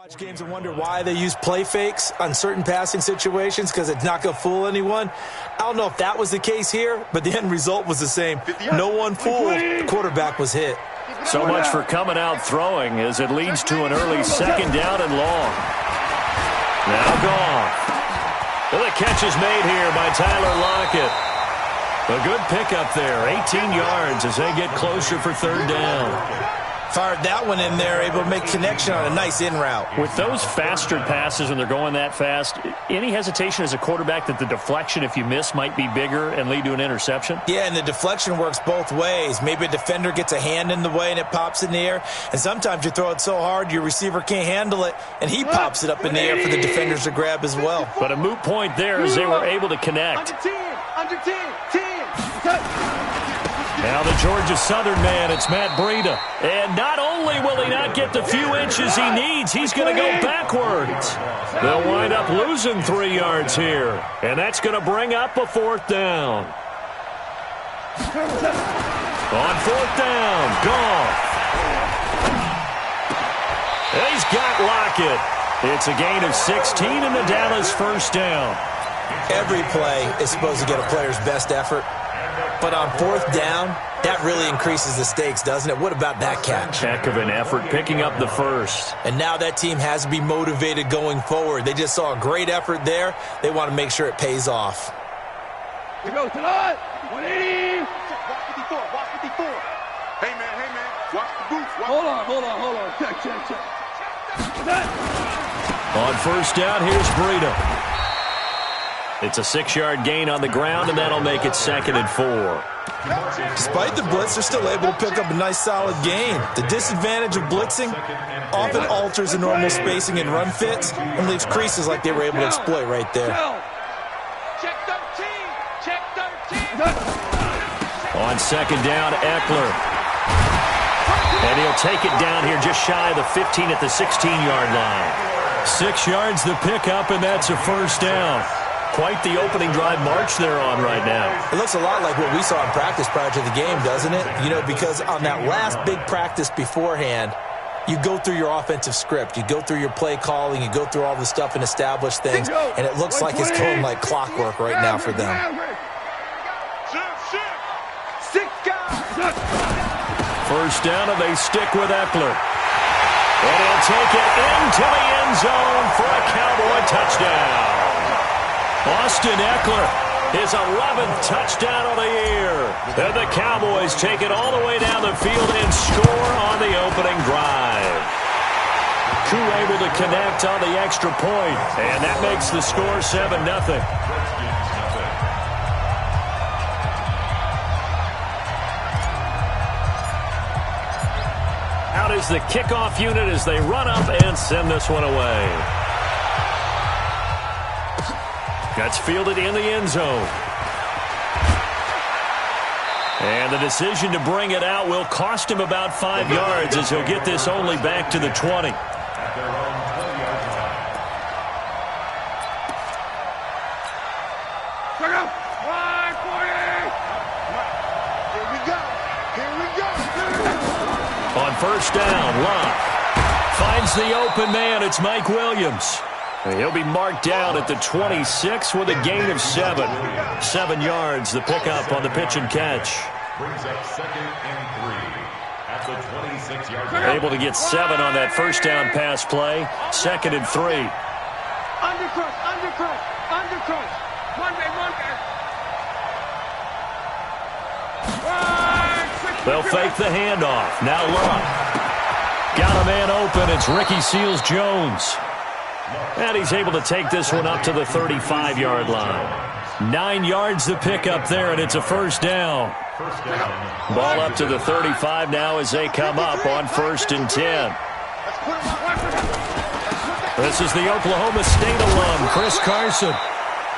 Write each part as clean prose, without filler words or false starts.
Watch games and wonder why they use play fakes on certain passing situations because it's not going to fool anyone. I don't know if that was the case here, but the end result was the same. No one fooled. The quarterback was hit. So much for coming out throwing as it leads to an early second down and long. Now Goff. Well, the catch is made here by Tyler Lockett. A good pickup there, 18 yards as they get closer for third down. Fired that one in there, able to make connection on a nice in route. With those faster passes when they're going that fast, any hesitation as a quarterback that the deflection, if you miss, might be bigger and lead to an interception? Yeah, and the deflection works both ways. Maybe a defender gets a hand in the way and it pops in the air. And sometimes you throw it so hard your receiver can't handle it, and he pops it up in the air for the defenders to grab as well. But a moot point there as they were able to connect. Under 10. Now the Georgia Southern man, it's Matt Breida. And not only will he not get the few inches he needs, he's going to go backwards. They'll wind up losing 3 yards here. And that's going to bring up a fourth down. On fourth down, Goff. He's got Lockett. It's a gain of 16 and the Dallas first down. Every play is supposed to get a player's best effort. But on fourth down, that really increases the stakes, doesn't it? What about that catch? Heck of an effort picking up the first. And now that team has to be motivated going forward. They just saw a great effort there. They want to make sure it pays off. Here goes tonight. 180. Watch 54. Watch 54. Hey, man. Watch the boots. Hold on. Check. On first down, here's Breida. It's a 6-yard gain on the ground, and that'll make it 2nd and 4. Despite the blitz, they're still able to pick up a nice, solid gain. The disadvantage of blitzing often alters the normal spacing and run fits and leaves creases like they were able to exploit right there. Check 13. On second down, Eckler. And he'll take it down here just shy of the 15 at the 16-yard line. 6 yards the pickup, and that's a first down. Quite the opening drive march they're on right now. It looks a lot like what we saw in practice prior to the game, doesn't it? You know, because on that last big practice beforehand, you go through your offensive script. You go through your play calling. You go through all the stuff and establish things. And it looks like it's going like clockwork right now for them. First down, and they stick with Eckler. And he'll take it into the end zone for a Cowboy touchdown. Austin Eckler, his 11th touchdown of the year. And the Cowboys take it all the way down the field and score on the opening drive. Koo able to connect on the extra point, and that makes the score 7-0. Out is the kickoff unit as they run up and send this one away. That's fielded in the end zone. And the decision to bring it out will cost him about 5 yards as he'll get this only back to the 20. On first down, Locke finds the open man. It's Mike Williams. And he'll be marked down at the 26 with a gain of 7. 7 yards, the pickup on the pitch and catch. Brings up 2nd and 3 at the 26-yard line. Able to get 7 on that first down pass play. 2nd and 3. Undercrush. One way. They'll fake the handoff. Now Locke. Got a man open. It's Ricky Seals-Jones. And he's able to take this one up to the 35-yard line. 9 yards the pickup there, and it's a first down. Ball up to the 35 now as they come up on 1st and 10. This is the Oklahoma State alum, Chris Carson.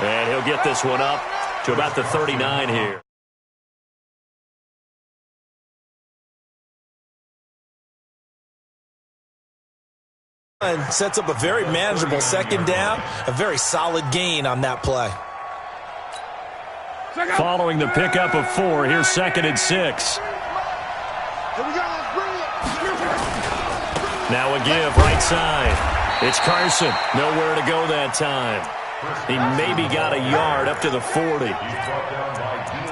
And he'll get this one up to about the 39 here. And sets up a very manageable second down, a very solid gain on that play. Following the pickup of 4, here's 2nd and 6. Now a give right side. It's Carson. Nowhere to go that time. He maybe got a yard up to the 40.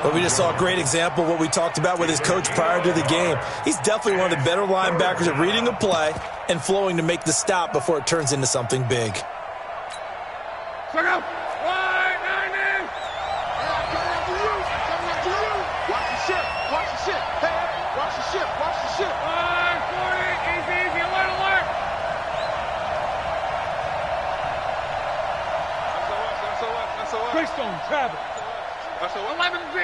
Well, we just saw a great example of what we talked about with his coach prior to the game. He's definitely one of the better linebackers at reading a play and flowing to make the stop before it turns into something big. Check out. Greystone, Travis. 11Z.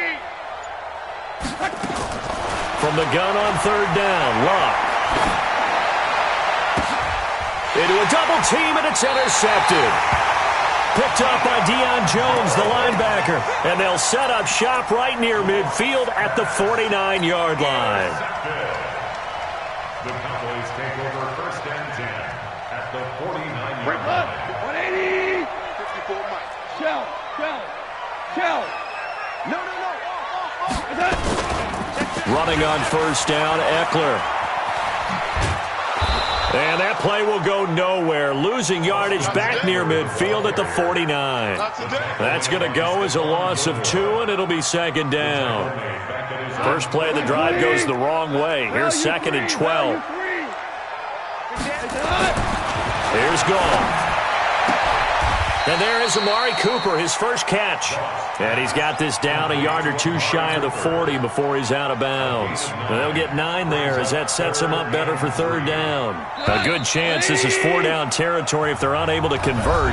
From the gun on third down, Locke. Into a double team, and it's intercepted. Picked up by Deion Jones, the linebacker. And they'll set up shop right near midfield at the 49-yard line. The Cowboys take over first and 10 at the 49-yard line. 180. 54 Mike. Shell. No. Running on first down, Eckler. And that play will go nowhere. Losing yardage back near midfield at the 49. That's going to go as a loss of 2, and it'll be second down. First play of the drive goes the wrong way. Here's second and 12. Here's Goff. And there is Amari Cooper, his first catch. And he's got this down a yard or 2 shy of the 40 before he's out of bounds. And they'll get 9 there as that sets them up better for third down. A good chance this is 4-down territory if they're unable to convert.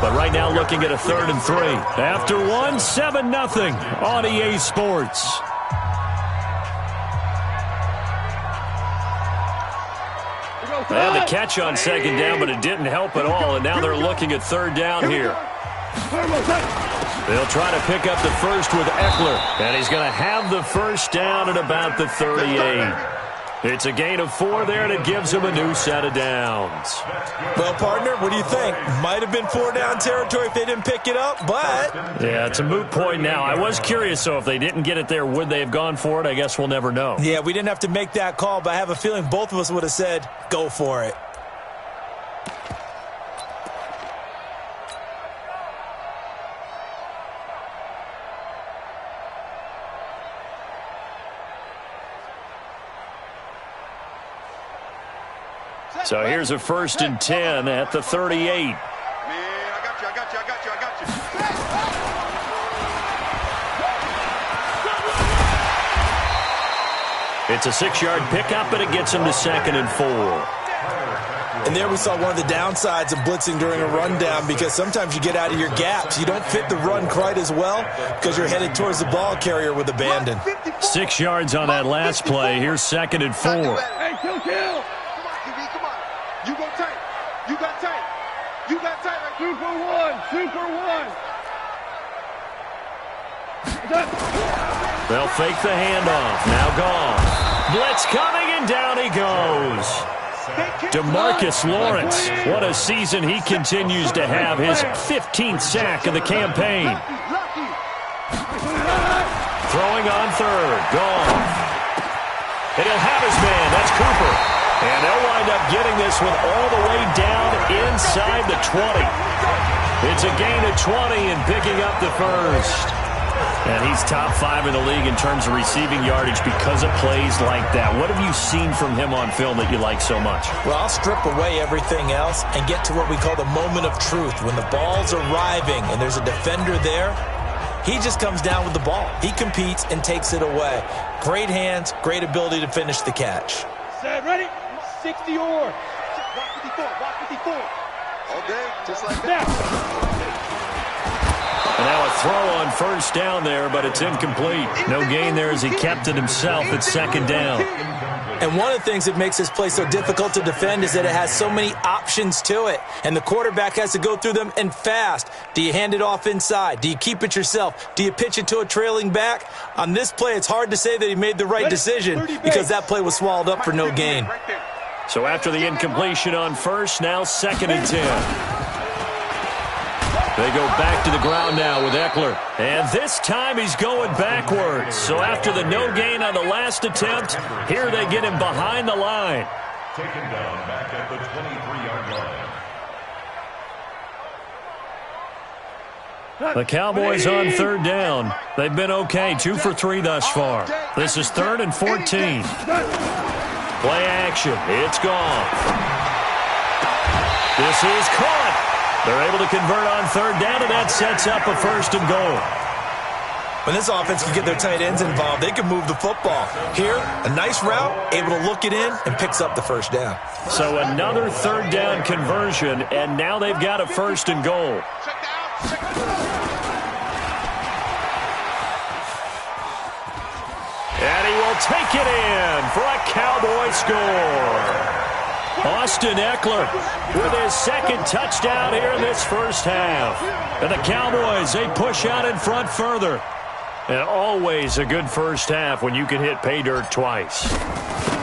But right now looking at a 3rd and 3. After 1, 7-0 on EA Sports. They had the catch on second down, but it didn't help at all, and now they're looking at third down here. They'll try to pick up the first with Eckler, and he's going to have the first down at about the 38. It's a gain of 4 there, and it gives him a new set of downs. Well, partner, what do you think? Might have been 4-down territory if they didn't pick it up, but... Yeah, it's a moot point now. I was curious, so if they didn't get it there, would they have gone for it? I guess we'll never know. Yeah, we didn't have to make that call, but I have a feeling both of us would have said, go for it. So here's a 1st and 10 at the 38. Man, I got you. It's a 6-yard pickup, and it gets him to 2nd and 4. And there we saw one of the downsides of blitzing during a rundown, because sometimes you get out of your gaps. You don't fit the run quite as well because you're headed towards the ball carrier with abandon. 6 yards on that last play. Here's 2nd and 4. Hey, kill. Come on. You go tight. You got tight. Right. Super one. They'll fake the handoff. Now Goff. Blitz coming, and down he goes. DeMarcus Lawrence. What a season he continues to have. His 15th sack of the campaign. Throwing on third. Goff. And he'll have his man. That's Cooper. And they'll wind up getting this one all the way down inside the 20. It's a gain of 20 and picking up the first. And he's top 5 in the league in terms of receiving yardage because of plays like that. What have you seen from him on film that you like so much? Well, I'll strip away everything else and get to what we call the moment of truth. When the ball's arriving and there's a defender there, he just comes down with the ball. He competes and takes it away. Great hands, great ability to finish the catch. Set, ready? 60 or. Block 54. All day, just like that. And now a throw on first down there, but it's incomplete. No gain there as he kept it himself at 2nd down. And one of the things that makes this play so difficult to defend is that it has so many options to it. And the quarterback has to go through them and fast. Do you hand it off inside? Do you keep it yourself? Do you pitch it to a trailing back? On this play, it's hard to say that he made the right decision because that play was swallowed up for no gain. So after the incompletion on first, now 2nd and 10. They go back to the ground now with Eckler. And this time he's going backwards. So after the no gain on the last attempt, here they get him behind the line. Taken down back at the 23-yard line. The Cowboys on third down. They've been okay, 2 for 3 thus far. This is 3rd and 14. Play action. It's gone. This is caught. They're able to convert on third down, and that sets up a 1st and goal. When this offense can get their tight ends involved, they can move the football. Here, a nice route, able to look it in, and picks up the 1st down. So another 3rd down conversion, and now they've got a 1st and goal. And he will take it in for a Cowboy score. Austin Eckler with his 2nd touchdown here in this first half. And the Cowboys, they push out in front further. And always a good first half when you can hit pay dirt twice.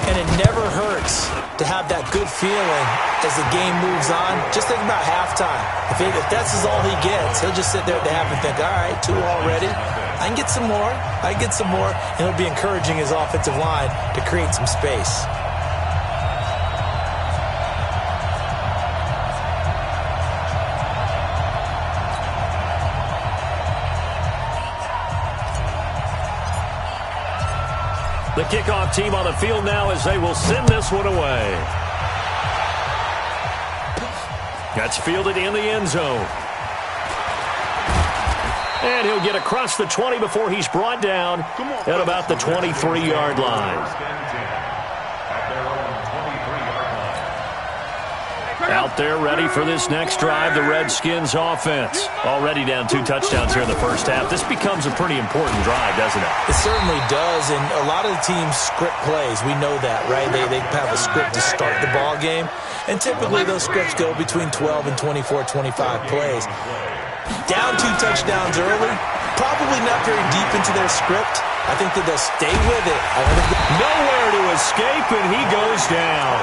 And it never hurts to have that good feeling as the game moves on. Just think about halftime. If that's all he gets, he'll just sit there at the half and think, all right, 2 already. I can get some more. I can get some more. And he'll be encouraging his offensive line to create some space. The kickoff team on the field now as they will send this one away. That's fielded in the end zone. And he'll get across the 20 before he's brought down at about the 23-yard line. Out there ready for this next drive, the Redskins offense. Already down 2 touchdowns here in the first half. This becomes a pretty important drive, doesn't it? It certainly does, and a lot of the teams script plays. We know that, right? They have a script to start the ball game, and typically those scripts go between 12 and 24, 25 plays. Down 2 touchdowns early, probably not very deep into their script. I think that they'll stay with it. Nowhere to escape, and he goes down.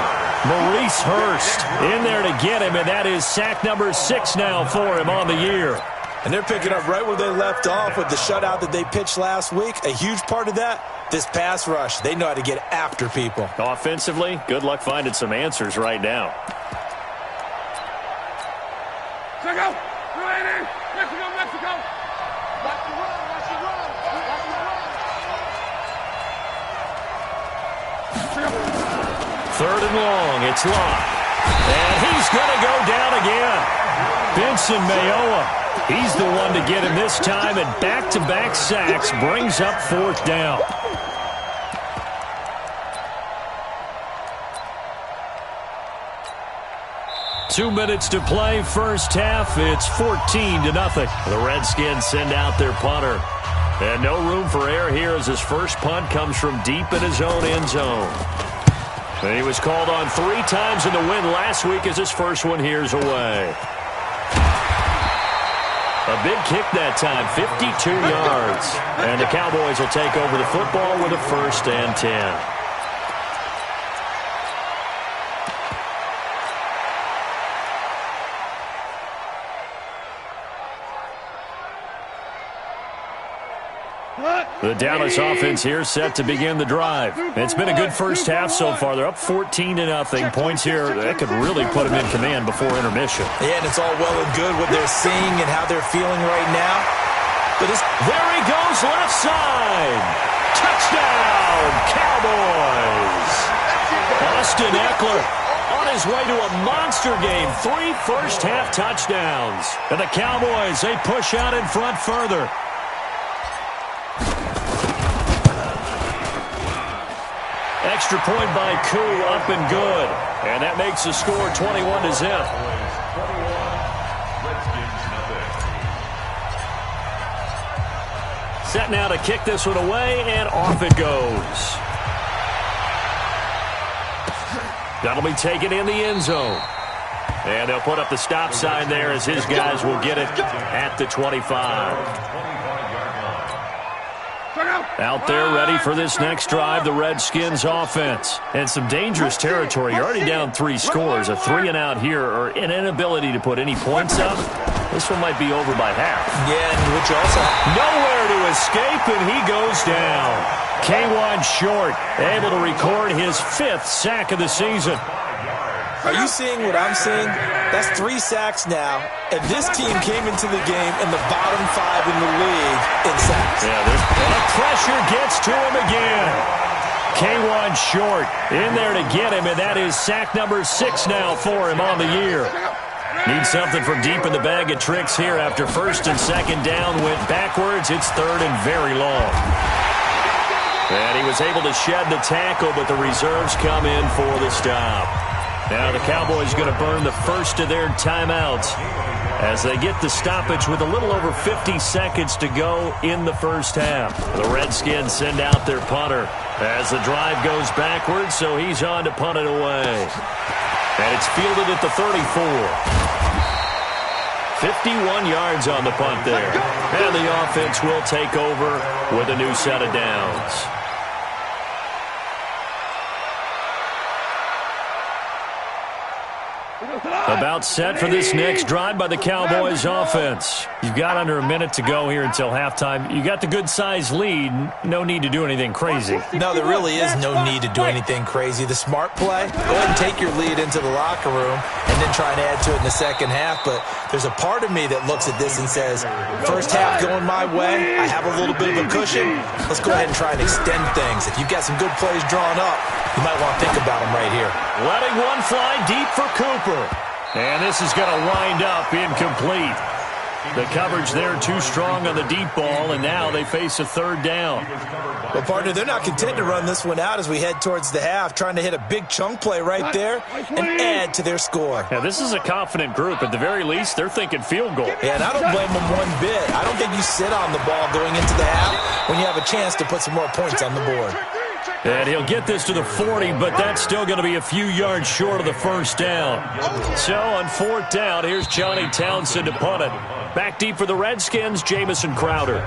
Maurice Hurst in there to get him, and that is sack number 6 now for him on the year. And they're picking up right where they left off with the shutout that they pitched last week. A huge part of that, this pass rush. They know how to get after people. Offensively, good luck finding some answers right now. Mexico! Mexico, Mexico! Watch the run, watch the run, watch the run. 3rd and long, it's locked. And he's going to go down again. Benson Mayowa, he's the one to get him this time, and back-to-back sacks brings up 4th down. Two minutes to play, first half. It's 14-0. The Redskins send out their punter. And no room for error here as his first punt comes from deep in his own end zone. And he was called on 3 times in the win last week as his first one here's away. A big kick that time, 52 yards. And the Cowboys will take over the football with a 1st and 10. The Dallas offense here set to begin the drive. It's been a good first half so far. They're up 14-0. Points here that could really put them in command before intermission. Yeah, and it's all well and good what they're seeing and how they're feeling right now. But there he goes, left side. Touchdown, Cowboys. Austin Eckler on his way to a monster game. 3 first-half touchdowns. And the Cowboys, they push out in front further. Extra point by Koo, up and good. And that makes the score 21-0. Set now to kick this one away, and off it goes. That'll be taken in the end zone. And they'll put up the stop sign there as his guys will get it at the 25. Out there ready for this next drive, the Redskins offense. And some dangerous territory. You're already down 3 scores. A 3-and-out here, or an inability to put any points up. This one might be over by half. Yeah, and which also nowhere to escape, and he goes down. K'Wan Short able to record his 5th sack of the season. Are you seeing what I'm seeing? That's 3 sacks now, and this team came into the game in the bottom 5 in the league in sacks. Yeah, the pressure gets to him again. K1 short in there to get him, and that is sack number 6 now for him on the year. Needs something from deep in the bag of tricks here after first and second down went backwards. It's third and very long. And he was able to shed the tackle, but the reserves come in for the stop. Now the Cowboys going to burn the first of their timeouts as they get the stoppage with a little over 50 seconds to go in the first half. The Redskins send out their punter as the drive goes backwards, so he's on to punt it away. And it's fielded at the 34. 51 yards on the punt there. And the offense will take over with a new set of downs. About set for this next drive by the Cowboys offense. You've got under a minute to go here until halftime. You got the good-sized lead. No need to do anything crazy. No, there really is no need to do anything crazy. The smart play, go ahead and take your lead into the locker room and then try and add to it in the second half. But there's a part of me that looks at this and says, first half going my way, I have a little bit of a cushion. Let's go ahead and try and extend things. If you've got some good plays drawn up, you might want to think about them right here. Letting one fly deep for Cooper. And this is going to wind up incomplete. The coverage there too strong on the deep ball, and now they face a third down. Well, partner, they're not content to run this one out as we head towards the half, trying to hit a big chunk play right there and add to their score. Now, this is a confident group. At the very least, they're thinking field goal. Yeah, and I don't blame them one bit. I don't think you sit on the ball going into the half when you have a chance to put some more points on the board. And he'll get this to the 40, but that's still going to be a few yards short of the first down. So on fourth down, here's Johnny Townsend to punt it. Back deep for the Redskins, Jamison Crowder.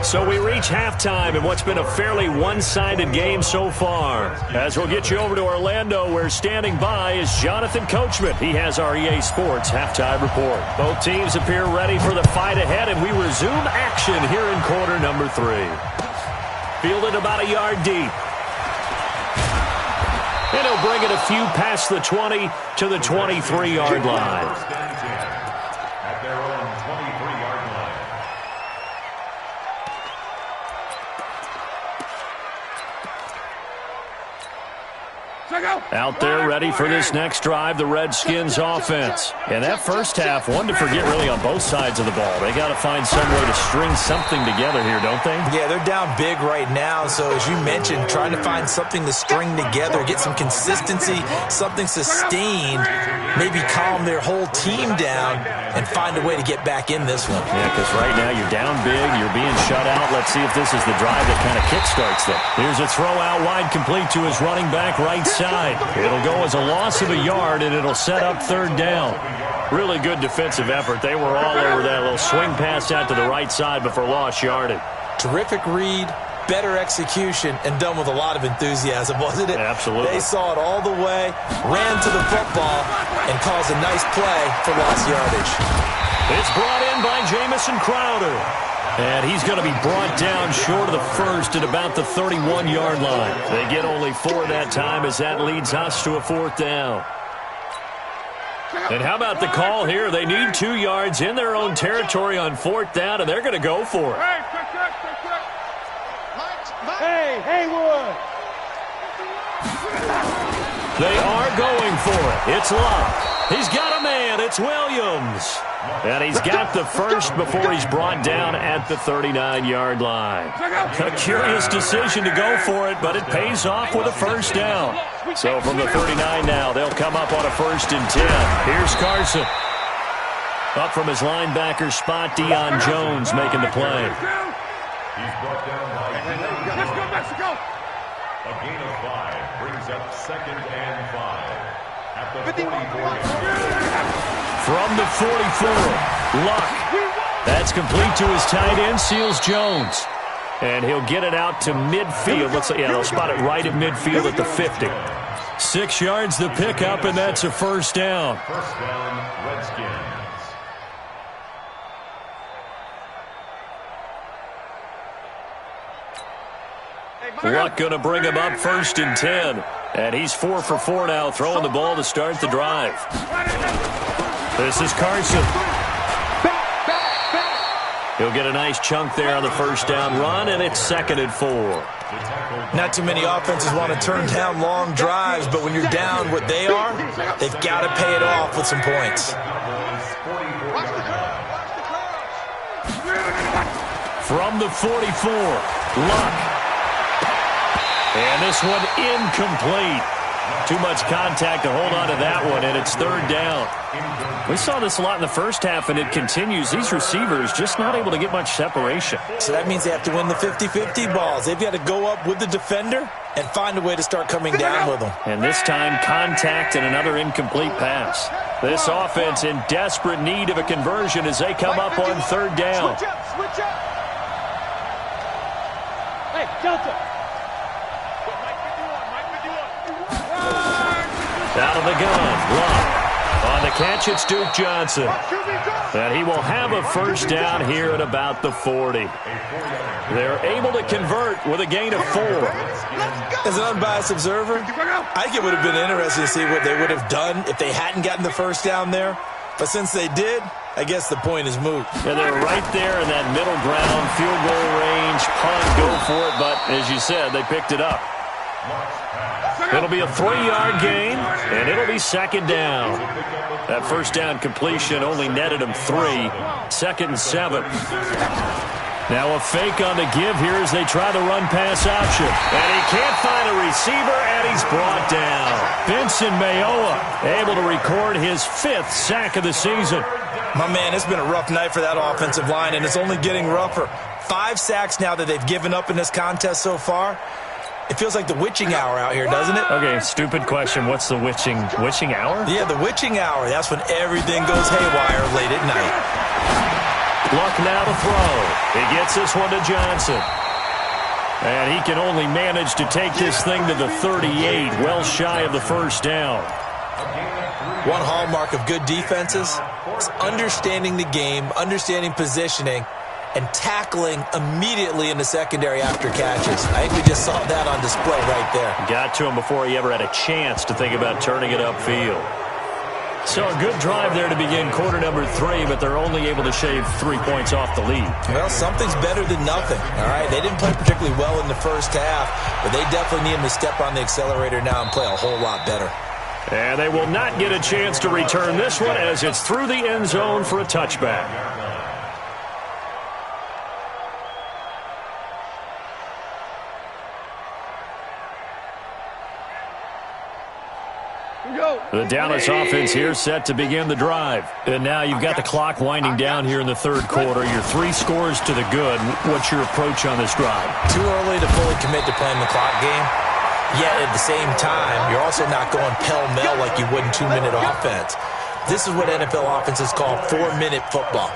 So we reach halftime in what's been a fairly one-sided game so far. As we'll get you over to Orlando, where standing by is Jonathan Coachman. He has our EA Sports halftime report. Both teams appear ready for the fight ahead, and we resume action here in quarter number 3. Fielded about a yard deep. And he'll bring it a few past the 20 to the 23-yard line. At their own 23-yard line. Out there ready for this next drive, the Redskins offense. And that first half, one to forget really on both sides of the ball. They got to find some way to string something together here, don't they? Yeah, they're down big right now. So as you mentioned, trying to find something to string together, get some consistency, something sustained, maybe calm their whole team down and find a way to get back in this one. Yeah, because right now you're down big, you're being shut out. Let's see if this is the drive that kind of kickstarts them. Here's a throw out wide complete to his running back right side. It'll go as a loss of a yard, and it'll set up third down. Really good defensive effort. They were all over that little swing pass out to the right side before lost yardage. Terrific read, better execution, and done with a lot of enthusiasm, wasn't it? Absolutely. They saw it all the way, ran to the football, and caused a nice play for lost yardage. It's brought in by Jamison Crowder. And he's going to be brought down short of the first at about the 31-yard line. They get only 4 that time as that leads us to a fourth down. And how about the call here? They need 2 yards in their own territory on fourth down, and they're going to go for it. Hey, Haywood! They are going for it. It's Love. He's got a man. It's Williams. And he's got the first before he's brought down at the 39-yard line. A curious decision to go for it, but it pays off with a first down. So from the 39 now, they'll come up on a 1st and 10. Here's Carson. Up from his linebacker spot, Deion Jones making the play. He's brought down by Let's go, Mexico! a gain of 5 brings up 2nd and 5 at the 44-yard line. From the 44, Luck. That's complete to his tight end, Seals Jones. And he'll get it out to midfield. Looks like, yeah, they'll spot it right at midfield at the 50. 6 yards the pickup, and that's a first down. First down, Redskins. Luck going to bring him up 1st and 10. And he's 4 for 4 now, throwing the ball to start the drive. This is Carson. He'll get a nice chunk there on the 1st down run, and it's 2nd and 4. Not too many offenses want to turn down long drives, but when you're down what they are, they've got to pay it off with some points. From the 44, Luck. And this one incomplete. Too much contact to hold on to that one, and it's 3rd down. We saw this a lot in the first half, and it continues. These receivers just not able to get much separation. So that means they have to win the 50-50 balls. They've got to go up with the defender and find a way to start coming down with them. And this time, contact and another incomplete pass. This offense in desperate need of a conversion as they come up on 3rd down. Switch up. Hey, Delta. Out of the gun, Luck. On the catch, it's Duke Johnson. And he will have a 1st down here at about the 40. They're able to convert with a gain of 4. As an unbiased observer, I think it would have been interesting to see what they would have done if they hadn't gotten the 1st down there. But since they did, I guess the point is moot. Yeah, they're right there in that middle ground, field goal range, punt, go for it. But as you said, they picked it up. It'll be a 3-yard gain, and it'll be 2nd down. That 1st down completion only netted him 3. 2nd and 7. Now a fake on the give here as they try the run-pass option. And he can't find a receiver, and he's brought down. Vincent Mayowa able to record his 5th sack of the season. My man, it's been a rough night for that offensive line, and it's only getting rougher. 5 sacks now that they've given up in this contest so far. It feels like the witching hour out here, doesn't it? Okay, stupid question. What's the witching hour? Yeah, the witching hour. That's when everything goes haywire late at night. Luck now to throw. He gets this one to Johnson. And he can only manage to take this thing to the 38, well shy of the 1st down. One hallmark of good defenses is understanding the game, understanding positioning, and tackling immediately in the secondary after catches. I think we just saw that on display right there. Got to him before he ever had a chance to think about turning it upfield. So a good drive there to begin quarter number 3, but they're only able to shave 3 points off the lead. Well, something's better than nothing, all right? They didn't play particularly well in the first half, but they definitely need him to step on the accelerator now and play a whole lot better. And they will not get a chance to return this one as it's through the end zone for a touchback. The Dallas offense here set to begin the drive. And now you've got the clock winding down here in the 3rd quarter. Your 3 scores to the good. What's your approach on this drive? Too early to fully commit to playing the clock game. Yet at the same time, you're also not going pell-mell like you would in 2-minute offense. This is what NFL offenses call 4-minute football.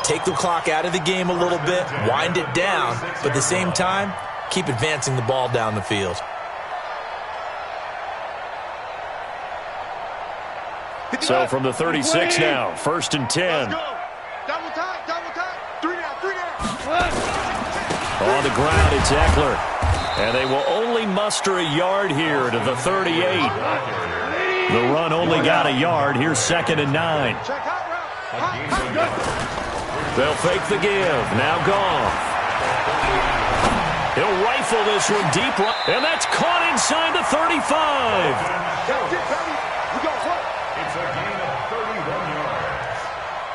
Take the clock out of the game a little bit, wind it down, but at the same time, keep advancing the ball down the field. So from the 36 now, 1st and 10. Double time. 3 down. On the ground, it's Eckler. And they will only muster a yard here to the 38. The run only got a yard. Here's 2nd and 9. They'll fake the give. Now Goff. He'll rifle this one deep. And that's caught inside the 35.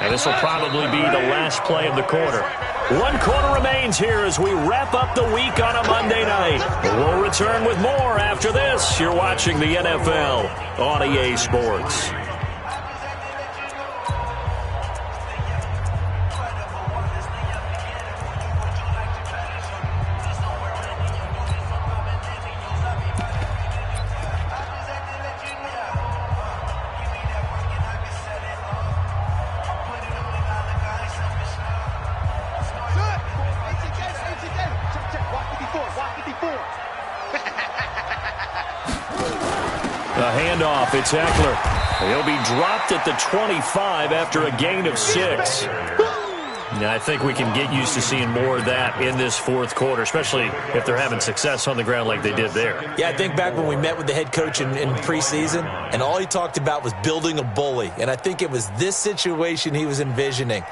And this will probably be the last play of the quarter. 1 quarter remains here as we wrap up the week on a Monday night. We'll return with more after this. You're watching the NFL on EA Sports. Handoff, it's Eckler. He'll be dropped at the 25 after a gain of 6. Yeah, I think we can get used to seeing more of that in this fourth quarter, especially if they're having success on the ground like they did there. Yeah, I think back when we met with the head coach in preseason, and all he talked about was building a bully. And I think it was this situation he was envisioning.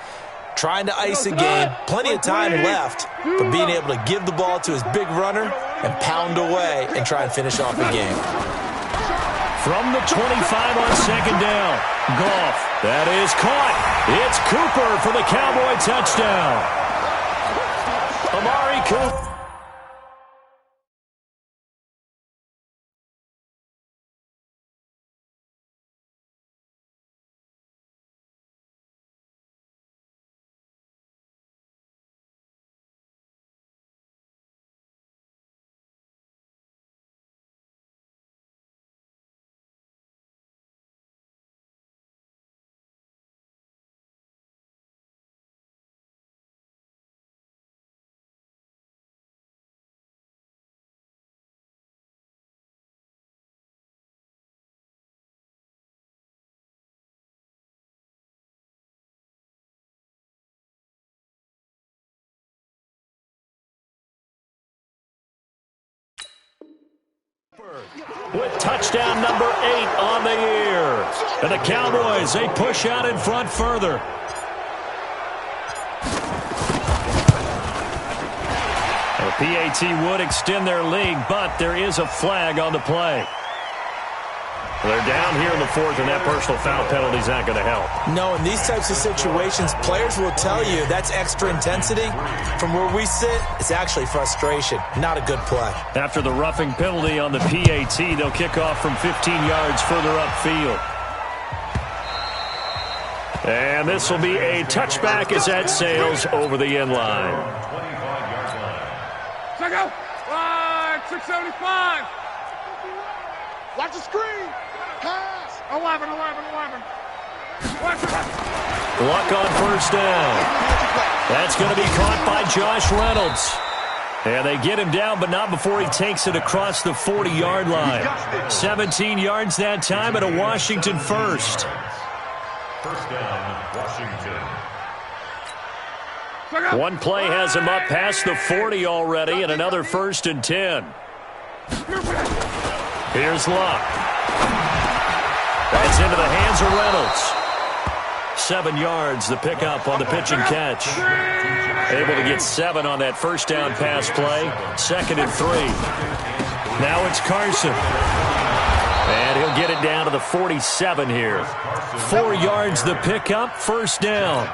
Trying to ice a game, plenty of time left, but being able to give the ball to his big runner and pound away and try and finish off a game. From the 25 on second down, Goff. That is caught. It's Cooper for the Cowboy touchdown. Amari Cooper. With touchdown number 8 on the year. And the Cowboys, they push out in front further. The PAT would extend their lead, but there is a flag on the play. They're down here in the fourth, and that personal foul penalty is not going to help. No, in these types of situations, players will tell you that's extra intensity. From where we sit, it's actually frustration. Not a good play. After the roughing penalty on the PAT, they'll kick off from 15 yards further upfield. And this will be a touchback as that sails over the end line. Check out. 675. Watch the screen. Pass. 11. Luck on first down. That's going to be caught by Josh Reynolds. And they get him down, but not before he takes it across the 40-yard line. 17 yards that time and a Washington first. First down, Washington. One play has him up past the 40 already, and another 1st and 10. Here's Luck. That's into the hands of Reynolds. 7 yards, the pickup on the pitch and catch. Able to get 7 on that first down pass play. 2nd and 3. Now it's Carson. And he'll get it down to the 47 here. 4 yards the pickup, first down.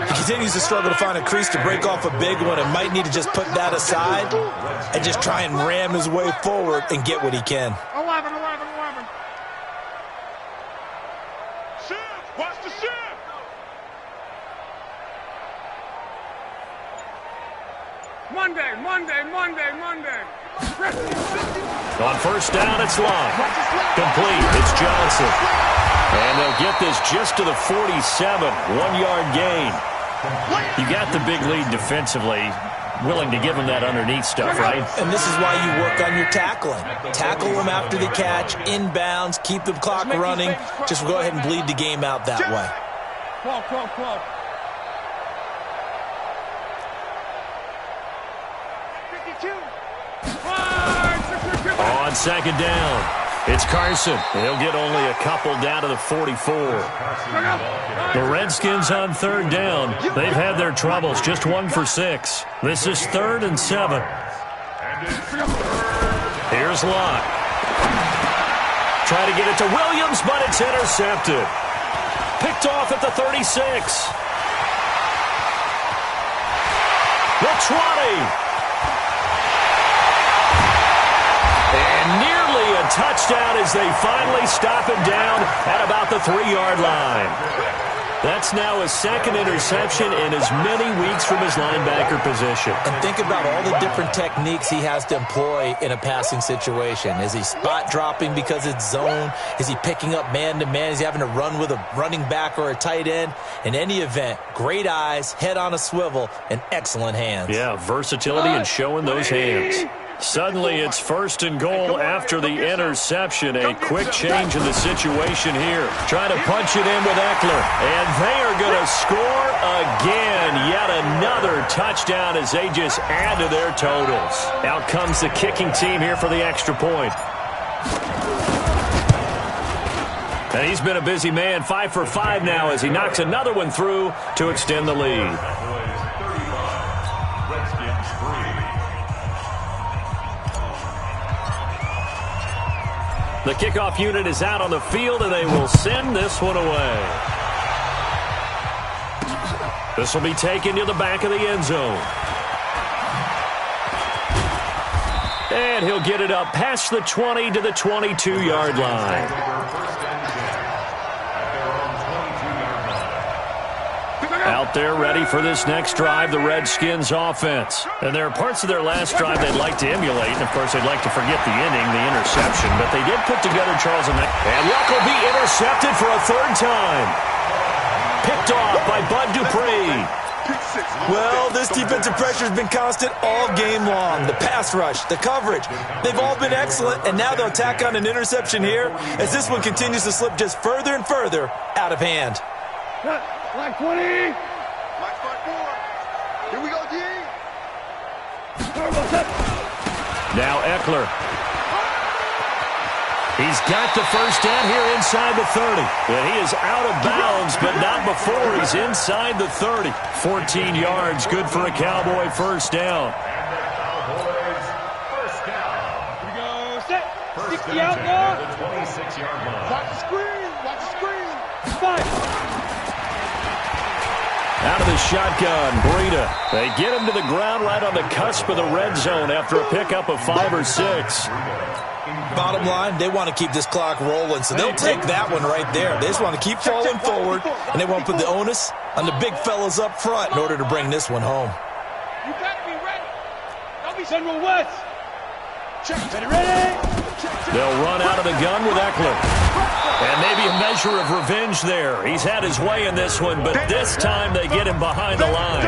He continues to struggle to find a crease to break off a big one and might need to just put that aside and just try and ram his way forward and get what he can. 11. Shift. Watch the shift. Monday. On first down, it's Long. Complete. It's Johnson. And they'll get this just to the 47. 1-yard gain. You got the big lead defensively. Willing to give him that underneath stuff, right? And this is why you work on your tackling. Tackle them after the catch, inbounds, keep the clock running. Just go ahead and bleed the game out that way. Call. On second down, it's Carson. He'll get only a couple down to the 44. The Redskins on third down. They've had their troubles, just 1 for 6. This is 3rd and 7. Here's Locke. Try to get it to Williams, but it's intercepted. Picked off at the 36. The 20. And nearly a touchdown as they finally stop him down at about the 3-yard line. That's now his 2nd interception in as many weeks from his linebacker position. And think about all the different techniques he has to employ in a passing situation. Is he spot dropping because it's zone? Is he picking up man-to-man? Is he having to run with a running back or a tight end? In any event, great eyes, head on a swivel, and excellent hands. Yeah, versatility and showing those hands. Suddenly it's 1st and goal after the interception. A quick change in the situation here. Trying to punch it in with Eckler. And they are going to score again. Yet another touchdown as they just add to their totals. Out comes the kicking team here for the extra point. And he's been a busy man, 5 for 5 now as he knocks another one through to extend the lead. The kickoff unit is out on the field, and they will send this one away. This will be taken to the back of the end zone. And he'll get it up past the 20 to the 22-yard line. Out there ready for this next drive, the Redskins offense. And there are parts of their last drive they'd like to emulate. And, of course, they'd like to forget the inning, the interception. But they did put together Charles and Luck will be intercepted for a 3rd time. Picked off by Bud Dupree. Well, this defensive pressure has been constant all game long. The pass rush, the coverage, they've all been excellent, and now they'll tack on an interception here as this one continues to slip just further and further out of hand. Black 20. Black 5-4. Here we go, D. Now Eckler. He's got the first down here inside the 30. And he is out of bounds, but not before he's inside the 30. 14 yards, good for a Cowboy first down. Here we go, set. 60 out there. The 26-yard line. Watch the screen. Watch the screen. 5. Out of the shotgun, Breida. They get him to the ground right on the cusp of the red zone after a pickup of 5 or 6. Bottom line, they want to keep this clock rolling, so they'll take that one right there. They just want to keep falling forward, and they won't put the onus on the big fellas up front in order to bring this one home. You got to be ready. Don't be Central West. Check. Ready? They'll run out of the gun with Eckler. And maybe a measure of revenge there. He's had his way in this one, but this time they get him behind the line.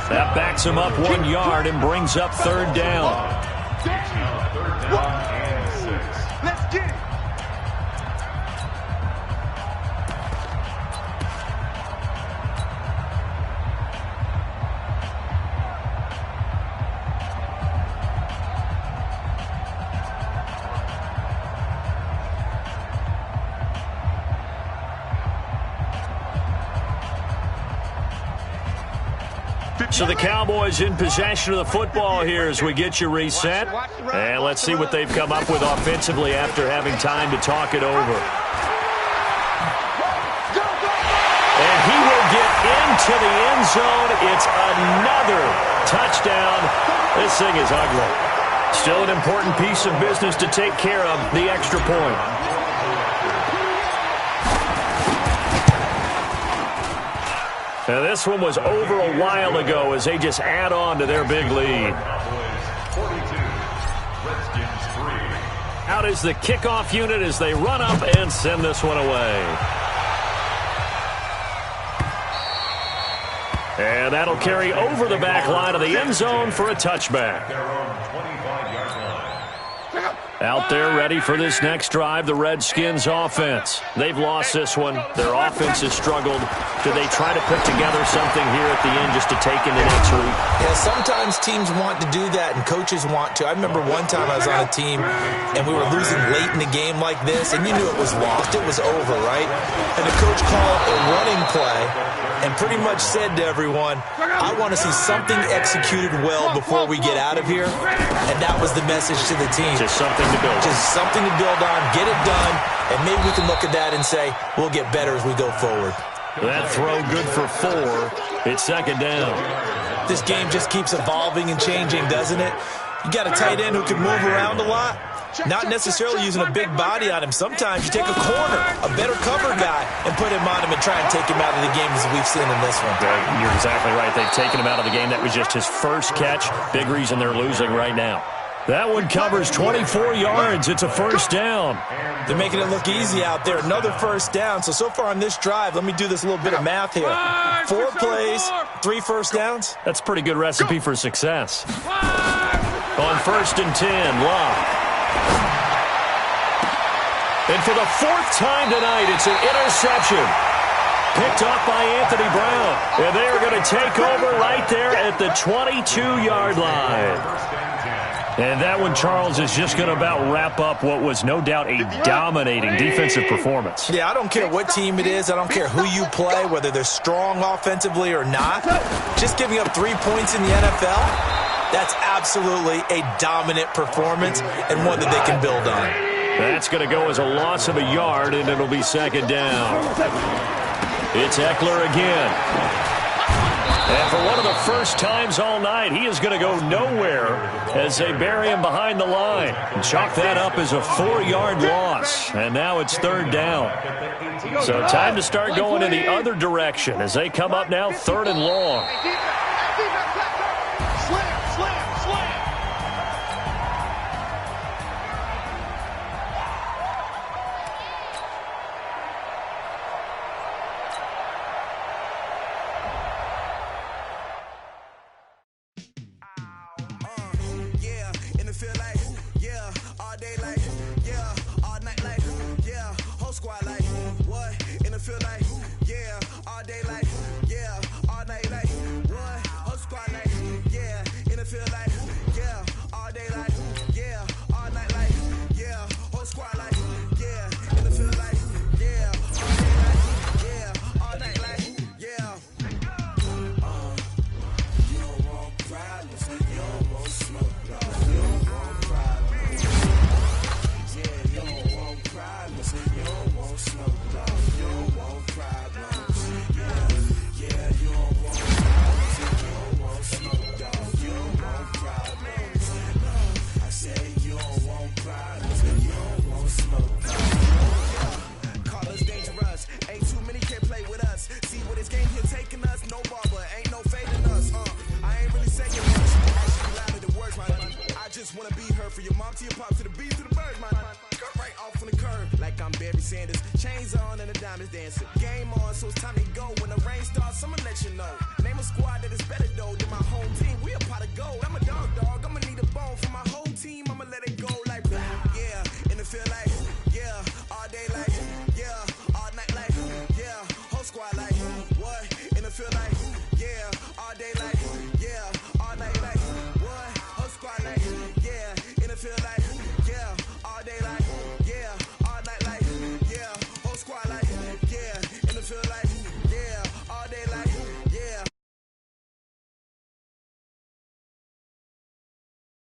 That backs him up 1 yard and brings up 3rd down. Let's get it. So the Cowboys in possession of the football here as we get you reset. And let's see what they've come up with offensively after having time to talk it over. And he will get into the end zone. It's another touchdown. This thing is ugly. Still an important piece of business to take care of, the extra point. Now this one was over a while ago as they just add on to their big lead. Out is the kickoff unit as they run up and send this one away. And that'll carry over the back line of the end zone for a touchback. Out there ready for this next drive, the Redskins offense. They've lost this one. Their offense has struggled. Do they try to put together something here at the end just to take into next week? Yeah, sometimes teams want to do that and coaches want to. I remember one time I was on a team and we were losing late in the game like this and you knew it was lost. It was over, right? And the coach called a running play and pretty much said to everyone, I want to see something executed well before we get out of here. And that was the message to the team. Just something to build. Just something to build on, get it done, and maybe we can look at that and say, we'll get better as we go forward. That throw good for 4. It's 2nd down. This game just keeps evolving and changing, doesn't it? You got a tight end who can move around a lot. Not necessarily using a big body on him. Sometimes you take a corner, a better cover guy, and put him on him and try and take him out of the game as we've seen in this one. You're exactly right. They've taken him out of the game. That was just his first catch. Big reason they're losing right now. That one covers 24 yards. It's a first down. They're making it look easy out there. Another first down. So far on this drive, let me do this little bit of math here. 4 plays, 3 first downs. That's a pretty good recipe for success. On 1st and 10, Locke. And for the 4th time tonight, it's an interception. Picked off by Anthony Brown. And they are going to take over right there at the 22-yard line. And that one, Charles, is just going to about wrap up what was no doubt a dominating defensive performance. Yeah, I don't care what team it is. I don't care who you play, whether they're strong offensively or not. Just giving up 3 points in the NFL, that's absolutely a dominant performance and one that they can build on. That's going to go as a loss of a yard, and it'll be 2nd down. It's Eckler again. And for one of the first times all night, he is going to go nowhere as they bury him behind the line. And chalk that up as a 4-yard loss. And now it's 3rd down. So time to start going in the other direction as they come up now 3rd and long. Feel like